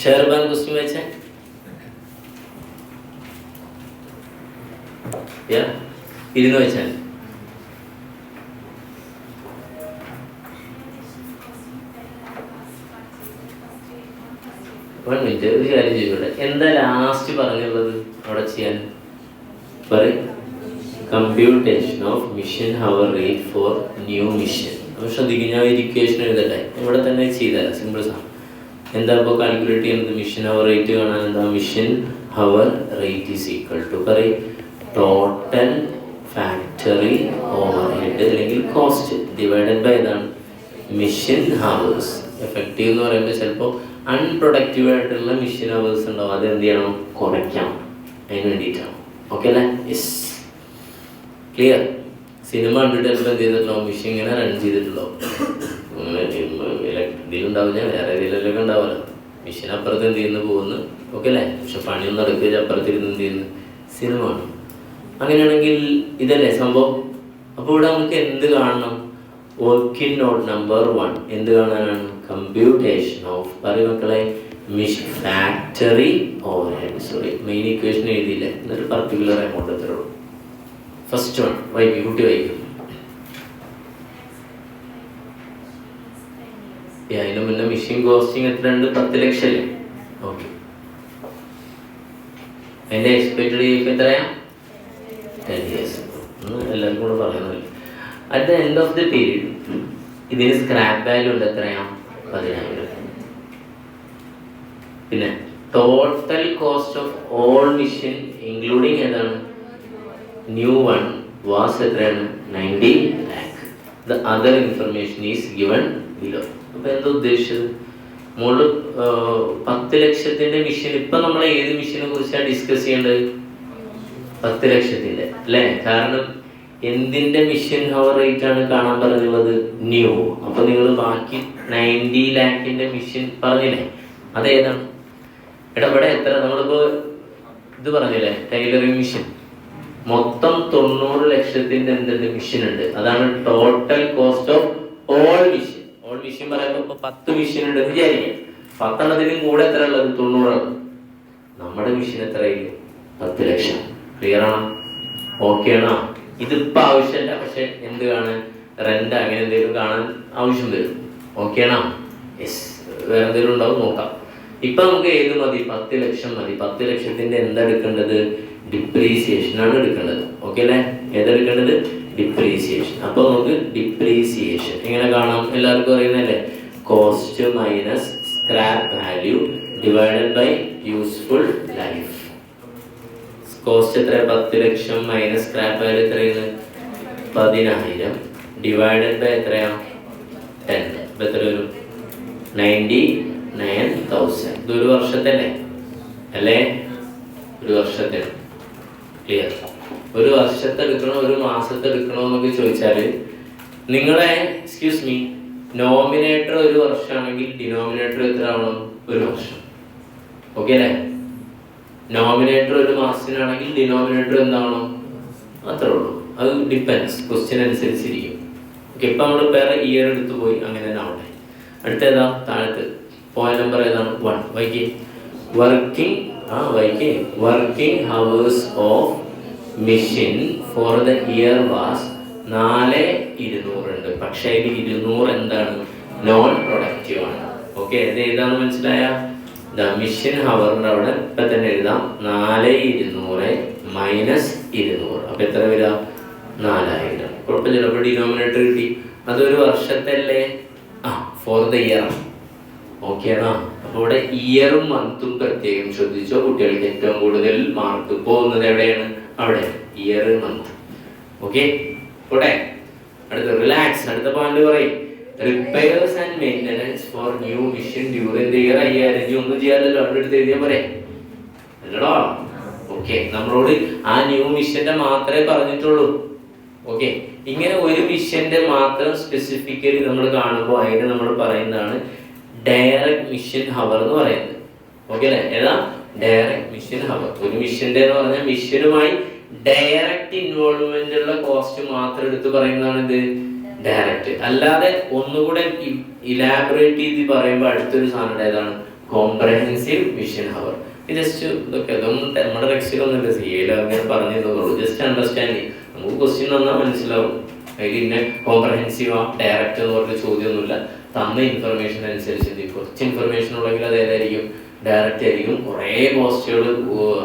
ഷെയർബാൻ question വെച്ചേ. ഇരുന്ന് വെച്ചാൽ ഒരു മിനിറ്റ്, ഒരു കാര്യം ചെയ്തോട്ടെ. എന്താ ലാസ്റ്റ് പറഞ്ഞുള്ളത് അവിടെ ചെയ്യാൻ പറയും? Computation of machine hour rate for new machine. അപ്പോൾ ശ്രദ്ധിക്കും, ഞാൻ ഇക്വേഷൻ എഴുതട്ടെ, ഇവിടെ തന്നെ ചെയ്തുതരാം. സിമ്പിൾ സാധനം. എന്താ ഇപ്പോൾ കാൽക്കുലേറ്റ് ചെയ്യുന്നത്? മിഷൻ ഹവർ റേറ്റ് കാണാൻ എന്താ? Machine hour rate is equal to പറയും ടോട്ടൽ ഫാക്ടറി ഓവർ ഹെഡ് അല്ലെങ്കിൽ കോസ്റ്റ് ഡിവൈഡഡ് ബൈ ഏതാണ്? Machine hours. എഫക്റ്റീവ് എന്ന് പറയുമ്പോൾ ചിലപ്പോൾ അൺപ്രൊഡക്റ്റീവ് ആയിട്ടുള്ള മിഷൻ ഹവേഴ്സ് ഉണ്ടാവും, അത് എന്ത് ചെയ്യണം? കുറയ്ക്കണം. അതിന് വേണ്ടിയിട്ടാണ്. ഓക്കെ അല്ലേ? Yes, clear. സിനിമ കണ്ടിട്ട് ചിലപ്പോൾ എന്ത് ചെയ്തിട്ടുണ്ടാവും? മിഷൻ ഇങ്ങനെ റൺ ചെയ്തിട്ടുണ്ടാവും. ഇതിലുണ്ടാവില്ല, വേറെ ഇതിലൊക്കെ ഉണ്ടാവുമല്ലോ. മിഷൻ അപ്പുറത്ത് എന്ത് ചെയ്യുന്നു? പോകുന്നു. ഓക്കെ അല്ലേ? പക്ഷെ പണിയൊന്നും നടക്കുക, അപ്പുറത്തിരുന്ന് എന്ത് ചെയ്യുന്നു? സിനിമ കാണും. അങ്ങനെയാണെങ്കിൽ ഇതല്ലേ സംഭവം? അപ്പോൾ ഇവിടെ നമുക്ക് എന്ത് കാണണം? വർക്കിംഗ് നോട്ട് നമ്പർ 1 എന്ത് കാണാനാണ്? കമ്പ്യൂട്ടേഷൻ ഓഫ് പറയും മക്കളെ machine factory overhead. Sorry, main equation എഴുതിയില്ല, എന്നൊരു പർട്ടിക്കുലർ എമൗണ്ട് എത്ര ഉള്ളൂ. ഫസ്റ്റ് വൺ വായിക്കും, കുട്ടി വായിക്കും. അതിന് മുന്നേ മെഷീൻ കോസ്റ്റിംഗ് എത്രയുണ്ട്? 10 ലക്ഷം അല്ലേ? ഓക്കെ. അതിന്റെ എക്സ്പെക്റ്റഡ് ലൈഫ് എത്രയാ? 10 years. എല്ലാവർക്കും കൂടെ പറയുന്നില്ല. At the end of the period ഇതിന് സ്ക്രാപ്പ് വാല്യൂ ഉണ്ട് എത്രയാ? 10,000. പിന്നെ total cost of all mission including ഏതാണ്? ന്യൂ വൺ വാസ് എത്രയാണ്? 90 lakh. The other information is given below. അപ്പൊ എന്താ ഉദ്ദേശിച്ചത്? മുകളിൽ 10 ലക്ഷത്തിന്റെ മിഷൻ. ഇപ്പൊ നമ്മൾ ഏത് മിഷനെ കുറിച്ചാണ് ഡിസ്കസ് ചെയ്യേണ്ടത്? 10 ലക്ഷത്തിന്റെ അല്ലേ? കാരണം എന്തിന്റെ മിഷൻ ഹവർ റേറ്റ് ആണ് കാണാൻ പറഞ്ഞുള്ളത്? ന്യൂ. അപ്പൊ നിങ്ങൾ ബാക്കി 90 lakhന്റെ മിഷൻ പറഞ്ഞില്ലേ, അതേതാണ്? ഇവിടെ എത്ര? നമ്മളിപ്പോ ഇത് പറഞ്ഞില്ലേ, ടൈലറിംഗ് മിഷൻ. മൊത്തം 90 ലക്ഷത്തിന്റെ എന്തുണ്ട്? മിഷൻ ഉണ്ട്. അതാണ് total cost of all mission. All mission പറയുമ്പോൾ ഇപ്പൊ 10 മിഷൻ ഉണ്ട് വിചാരിക്കാം. 10 കൂടെ എത്ര ഉള്ളത്? 90 ആണ്. നമ്മുടെ മിഷൻ എത്രയായിരിക്കും? 10 ലക്ഷം. ക്ലിയർ ആണോ? ഓക്കെ ആണോ? ഇതിപ്പോ ആവശ്യമില്ല, പക്ഷെ എന്ത് കാണാൻ? റെന്റ് അങ്ങനെ എന്തെങ്കിലും കാണാൻ ആവശ്യം വരും. ഓക്കെ ആണോ? യെസ്. വേറെ എന്തെങ്കിലും ഉണ്ടാവും, നോക്കാം. ഇപ്പൊ നമുക്ക് ഏത് മതി? 10 ലക്ഷം മതി. 10 ലക്ഷത്തിന്റെ എന്താ എടുക്കേണ്ടത്? ഡിപ്രീസിയേഷൻ ആണ് എടുക്കേണ്ടത്. ഓക്കെ അല്ലേ? ഏതെടുക്കേണ്ടത്? ഡിപ്രീസിയേഷൻ. അപ്പൊ നമുക്ക് ഡിപ്രീസിയേഷൻ എങ്ങനെ കാണാം? എല്ലാവർക്കും അറിയുന്നല്ലേ? Cost minus scrap value divided by useful life. Cost എത്ര? 10 ലക്ഷം മൈനസ് സ്ക്രാപ്പ് വാല്യൂ എത്രയാണ്? 10,000 ഡിവൈഡഡ് ബൈ എത്രയാ? 10. അപ്പൊ എത്ര വരും? 99,000. ഇത് ഒരു വർഷത്തല്ലേ അല്ലേ? ഒരു വർഷത്തെ. ക്ലിയർ? ഒരു വർഷത്തെ എടുക്കണോ ഒരു മാസത്തെ എടുക്കണോ എന്നൊക്കെ ചോദിച്ചാല് നിങ്ങളെ എക്സ്ക്യൂസ് മീ നോമിനേറ്റർ ഒരു വർഷമാണെങ്കിൽ ഡിനോമിനേറ്റർ എത്ര ആവണം? ഒരു വർഷം. ഓക്കെ അല്ലേ? നോമിനേറ്റർ ഒരു മാസത്തിനാണെങ്കിൽ ഡിനോമിനേറ്റർ എന്താവണം? അത്രേ ഉള്ളൂ. അത് ഡിപ്പെൻസ്, ക്വസ്റ്റ്യൻ അനുസരിച്ചിരിക്കും. ഓക്കെ. ഇപ്പൊ നമ്മൾ വേറെ ഇയർ എടുത്തു പോയി, അങ്ങനെ തന്നെ ആവട്ടെ. അടുത്തേതാ? താഴത്ത് പോയിന്റ് നമ്പർ ഏതാണ്? 1. വൈകി working hours of mission for the year was 4,200 ഉണ്ട്. പക്ഷെ അതിൽ 200 എന്താണ്? നോൺ പ്രൊഡക്റ്റീവ് ആണ്. ഓക്കെ. ഇത് ഏതാന്ന് മനസ്സിലായ? മിഷൻ ഹവറിന്റെ അവിടെ ഇപ്പൊ തന്നെ എഴുതാം. 4,200 മൈനസ് 200. അപ്പൊ എത്ര വരിക? 4,000. കുഴപ്പമില്ല. അപ്പൊ ഡിനോമിനേറ്റർ കിട്ടി. അതൊരു വർഷത്തെ അല്ലേ? For the year. ഓക്കെ ആണോ? അപ്പൊ ഇവിടെ ഇയറും മന്തും പ്രത്യേകം ശ്രദ്ധിച്ചോ. കുട്ടികൾക്ക് ഏറ്റവും കൂടുതൽ മാർക്ക് പോകുന്നത് എവിടെയാണ്? അവിടെ ഇയർ മന്ത്. ഓക്കെ. പോട്ടെ. അടുത്ത റിലാക്സ്. അടുത്ത പോയിന്റ് പറയും repairs and maintenance for new machine during the year 5,000. ഒന്നും ചെയ്യാനല്ലോ, അവിടെ എടുത്ത് എഴുതിയാൽ പോരെ അല്ലടോ? ഓക്കെ. നമ്മളോട് ആ ന്യൂ മിഷന്റെ മാത്രമേ പറഞ്ഞിട്ടുള്ളൂ. ഓക്കെ. ഇങ്ങനെ ഒരു മിഷന്റെ മാത്രം സ്പെസിഫിക്കലി നമ്മൾ കാണുമ്പോൾ അതിന് നമ്മൾ പറയുന്നതാണ് ഡയറക്റ്റ് മിഷൻ ഹവർ എന്ന് പറയുന്നത്. ഓക്കെ അല്ലേ? ഏതാ? Direct machine hour. ഒരു മിഷന്റെ എന്ന് പറഞ്ഞാൽ മിഷനുമായി ഡയറക്റ്റ് ഇൻവോൾവ്മെന്റ് ഉള്ള കോസ്റ്റ് മാത്രം എടുത്ത് പറയുന്നതാണ് ഇത് ഡയറക്റ്റ്. അല്ലാതെ ഒന്നുകൂടെ ഇലാബറേറ്റ് ചെയ്ത് പറയുമ്പോൾ അടുത്തൊരു സാധനം ഏതാണ്? Comprehensive mission hour. ജസ്റ്റ് ഇതൊക്കെ അതൊന്നും നമ്മുടെ രക്ഷയിലൊന്നുമില്ല, സി എയിൽ അങ്ങനെ പറഞ്ഞിരുന്നുള്ളൂ. Just understanding. നമുക്ക് ക്വസ്റ്റ്യൻ തന്നാൽ മനസ്സിലാവും. അതിൽ പിന്നെ കോംപ്രഹെൻസീവ് ഡയറക്റ്റ് എന്ന് പറഞ്ഞ ചോദ്യമൊന്നുമില്ല. തന്ന ഇൻഫർമേഷൻ അനുസരിച്ച് കുറച്ച് ഇൻഫർമേഷൻ ഉണ്ടെങ്കിൽ അത് ഏതായിരിക്കും, ഡയറക്റ്റ് ആയിരിക്കും. കുറേ കോസ്റ്റുകൾ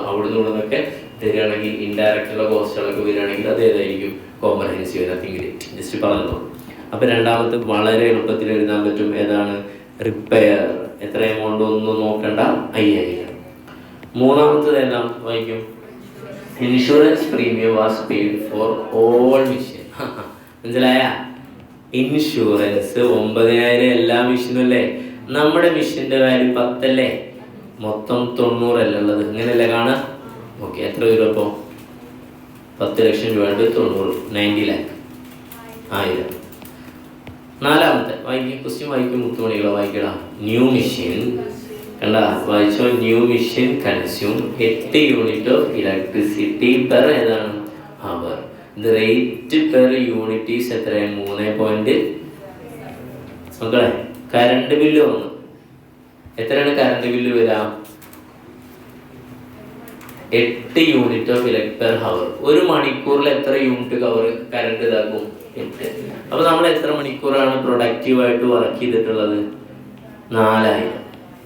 അവിടുന്ന് ഇവിടുന്നൊക്കെ തരികയാണെങ്കിൽ, ഇൻഡയറക്റ്റുള്ള കോസ്റ്റുകളൊക്കെ വരികയാണെങ്കിൽ അത് ഏതായിരിക്കും, കോംപ്രഹെൻസീവ്. നത്തിങ് ഗ്രേറ്റ്, ജസ്റ്റ് പറഞ്ഞോളൂ. അപ്പോൾ രണ്ടാമത്തെ വളരെ എളുപ്പത്തിൽ എഴുതാൻ പറ്റും. ഏതാണ്? റിപ്പയർ. എത്ര എമൗണ്ട് ഒന്നും നോക്കണ്ട, 5000. മൂന്നാമത്തത് ഏതാ വായിക്കും? Insurance premium was paid for all mission. മനസ്സിലായ? ഇൻഷുറൻസ് 9000 എല്ലാ മിഷനും അല്ലേ. നമ്മുടെ മിഷന്റെ വാല്യൂ 10 അല്ലേ, മൊത്തം 90 അല്ല ഉള്ളത്. ഇങ്ങനെയല്ലേ കാണാം. ഓക്കെ, എത്ര വരും അപ്പോൾ? 10 ലക്ഷം രൂപ 90, 90 lakh, 1000. നാലാമത്തെ വായിക്കും, ക്വസ്റ്റ്യൻ വായിക്കും, മുത്തുമണികളോ വായിക്കടാ. ന്യൂ മിഷൻ കണ്ട വായിച്ചോ. New machine consume 8 unit of electricity per ഏതാണ് അവർ. The rate per unit is എത്ര? 3. മക്കളെ കറണ്ട് ബില്ല് വന്നു. എത്രയാണ് കറണ്ട് ബില്ല് വരാം? 8 unit of electric per hour. ഒരു മണിക്കൂറിൽ എത്ര യൂണിറ്റ് കറണ്ട് ഇതാക്കും? 8. അപ്പൊ നമ്മൾ എത്ര മണിക്കൂറാണ് പ്രൊഡക്റ്റീവായിട്ട് വർക്ക് ചെയ്തിട്ടുള്ളത്? 4000.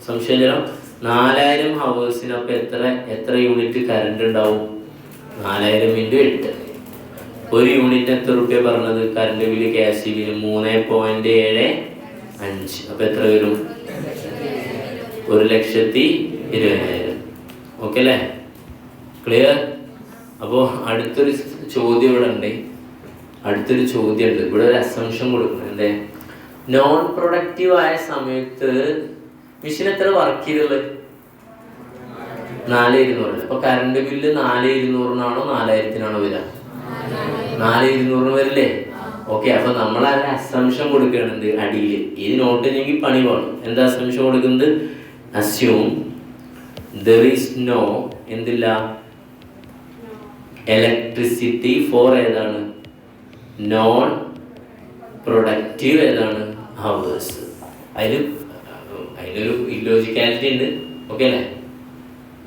സംശയം? 4000 ഹവേഴ്സിന് അപ്പൊ എത്ര യൂണിറ്റ് കറണ്ട് ഉണ്ടാവും? 4000 × 8. ഒരു യൂണിറ്റ് എത്ര റുപ്യ പറഞ്ഞത്? Current bill KSE bill 3.75. അപ്പൊ എത്ര വരും? 1,20,000. ഓക്കെ അല്ലേ? ക്ലിയർ? അപ്പോൾ അടുത്തൊരു ചോദ്യം ഇവിടെ ഉണ്ട്. ഇവിടെ ഒരു അസംഷൻ കൊടുക്കണം. എന്തേ? നോൺ പ്രൊഡക്റ്റീവ് ആയ സമയത്ത് മിഷൻ എത്ര വർക്ക് ചെയ്തുള്ളത്? 4,200. അപ്പൊ കറണ്ട് ബില്ല് 4,200 4,000 വരിക? 4,200 വരില്ലേ? ഓക്കെ, അപ്പൊ നമ്മൾ അതിന് അസംഷൻ കൊടുക്കുകയാണെന്ത്? അടിയിൽ ഇത് നോട്ട് ചെയ്യെങ്കിൽ പണി വേണം. എന്താ അസംഷൻ കൊടുക്കുന്നത്? അസ്യൂം ദർ ഈസ് നോ എന്തില്ല ഇലക്ട്രിസിറ്റി ഫോർ ഏതാണ് നോൺ പ്രൊഡക്റ്റീവ് ഏതാണ് ഹവേഴ്സ്. അതിനൊരു ഇല്ലോജിക്കാലിറ്റി ഉണ്ട്. ഓക്കെ അല്ലേ?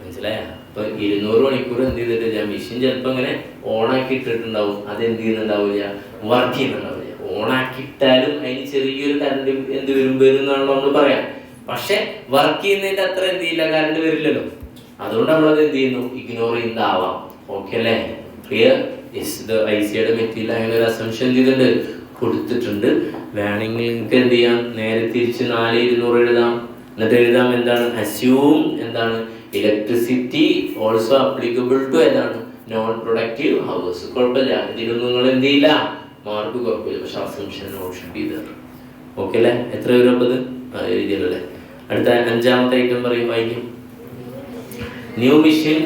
മനസ്സിലായ? ഇപ്പൊ 200 മണിക്കൂർ എന്ത് ചെയ്തിട്ടില്ല, മെഷീൻ ചിലപ്പോൾ ഇങ്ങനെ ഓണാക്കി ഇട്ടിട്ടുണ്ടാവും. അത് എന്ത് ചെയ്യുന്നുണ്ടാവില്ല, വർക്ക് ചെയ്യുന്നുണ്ടാവില്ല. ഓണാക്കിയിട്ടാലും അതിന് ചെറിയൊരു കറണ്ട് എന്ത് വരും എന്നാണല്ലോ നമ്മൾ പറയാം. പക്ഷെ വർക്ക് ചെയ്യുന്നതിന്റെ അത്ര എന്ത് ചെയ്യില്ല, കറണ്ട് വരില്ലല്ലോ. അതുകൊണ്ട് നമ്മളത് എന്ത് ചെയ്യുന്നു, ഇഗ്നോർ ചെയ്യുന്നതാവാം. ഓക്കെ അല്ലേ? ക്ലിയർ? ICയുടെ മെറ്റീരിയൽ അങ്ങനെ ഒരു അസംഷൻ ചെയ്തിട്ടുണ്ട്, കൊടുത്തിട്ടുണ്ട്. വേണമെങ്കിൽ നിങ്ങൾക്ക് എന്ത് ചെയ്യാം, നേരെ തിരിച്ച് 4,200 എഴുതാം. എന്നിട്ട് എഴുതാം എന്താണ്, അസ്യൂം എന്താണ്, ഇലക്ട്രിസിറ്റി ഓൾസോ അപ്ലിക്കബിൾ ടു ഏതാണ് നോൺ പ്രൊഡക്റ്റീവ് ഹവേഴ്സ്. കുഴപ്പമില്ല, ഇതിലൊന്നും നിങ്ങൾ എന്ത് ചെയ്യില്ല, മാർക്ക് കുഴപ്പമില്ല. പക്ഷെ assumption not should be there. Okay അല്ലേ? എത്ര വരും അപ്പോൾ? എഴുതിയല്ലേ? അടുത്ത 5ാമത്തെ ഐറ്റം പറയും, വായിക്കും. New mission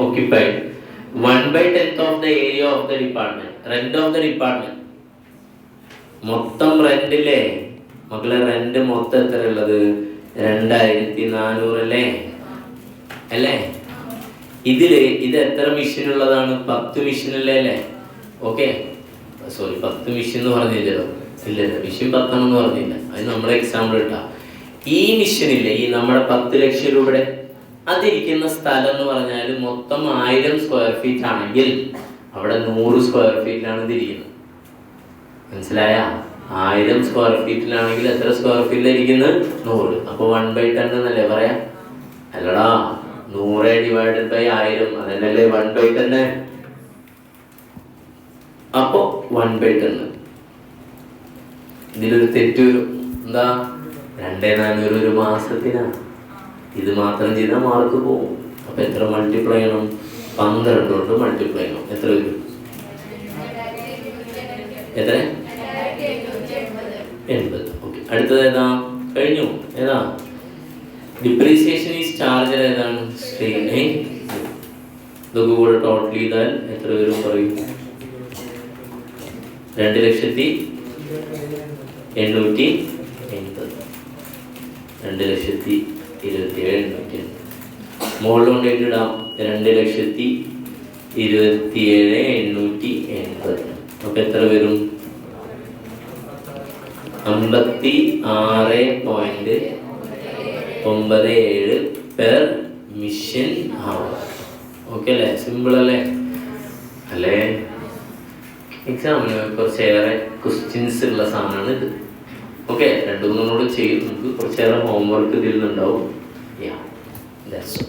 occupied 1/10 of the area of the department. Rent of the department. മൊത്തം റെന്റില്ലേ മക്കളെ? റെന്റ് മൊത്തം എത്ര ഉള്ളത്? 2,400 അല്ലേ? ഇത് എത്ര മിഷൻ ഉള്ളതാണ്? 10 മിഷൻ അല്ലേ? ഓക്കെ, 10 മിഷൻ എന്ന് പറഞ്ഞില്ലല്ലോ. ഇല്ലല്ലോ, മിഷൻ 10 എന്ന് പറഞ്ഞില്ല. അത് നമ്മുടെ എക്സാമ്പിൾ ഇട്ടാ. ഈ മിഷനില്ലേ, ഈ നമ്മുടെ 10 ലക്ഷം രൂപയുടെ അതിരിക്കുന്ന സ്ഥലം എന്ന് പറഞ്ഞാൽ മൊത്തം 1000 സ്ക്വയർ ഫീറ്റ് ആണെങ്കിൽ അവിടെ 100 സ്ക്വയർ ഫീറ്റിലാണ് ഇതിരിക്കുന്നത്. മനസ്സിലായ? 1000 സ്ക്വയർ ഫീറ്റിലാണെങ്കിൽ എത്ര സ്ക്വയർ ഫീറ്റിലിരിക്കുന്നത്? 100. അപ്പോൾ 1/10 എന്നല്ലേ പറയാ? അല്ലടാ, 100 ഡിവൈഡഡ് ബൈ 1000 അതന്നല്ലേ 1/10. അപ്പോ 1/10. ഇതിലൊരു തെറ്റ് വരും. എന്താ? 2,400 ഒരു മാസത്തിനാണ്. ഇത് മാത്രം ചെയ്താൽ മാർക്ക് പോകും. അപ്പൊ എത്ര മൾട്ടിപ്ലൈ ചെയ്യണം? 12 കൊണ്ട് മൾട്ടിപ്ലൈ ചെയ്യണം. എത്ര വരും? എത്ര? 80. ഓക്കെ, അടുത്തത് ഏതാ? കഴിഞ്ഞു. ഏതാ? ഡിപ്രീസിയേഷൻ ഈസ് ചാർജ് ഏതാണ്? ഇതൊക്കെ കൂടെ ടോട്ടൽ ചെയ്താൽ എത്ര വരും പറയും? 2,880,000. 2,27,880. മുകളിൽ കൊണ്ടിട്ട് ഇടാം. 2,27,880. അപ്പൊ എത്ര വരും? 56.8 97 പെർ മിഷൻ അവർ. ഓക്കെ അല്ലേ? സിമ്പിൾ അല്ലേ? അല്ലേ? എക്സാമിന് കുറച്ചേറെ ക്വസ്റ്റ്യൻസ് ഉള്ള സാധനമാണ് ഇത്. ഓക്കെ, 2-3 ചെയ്യും. നമുക്ക് കുറച്ചേറെ ഹോംവർക്ക് ഇതിൽ നിന്നുണ്ടാവും. യാ, ദാറ്റ്സ്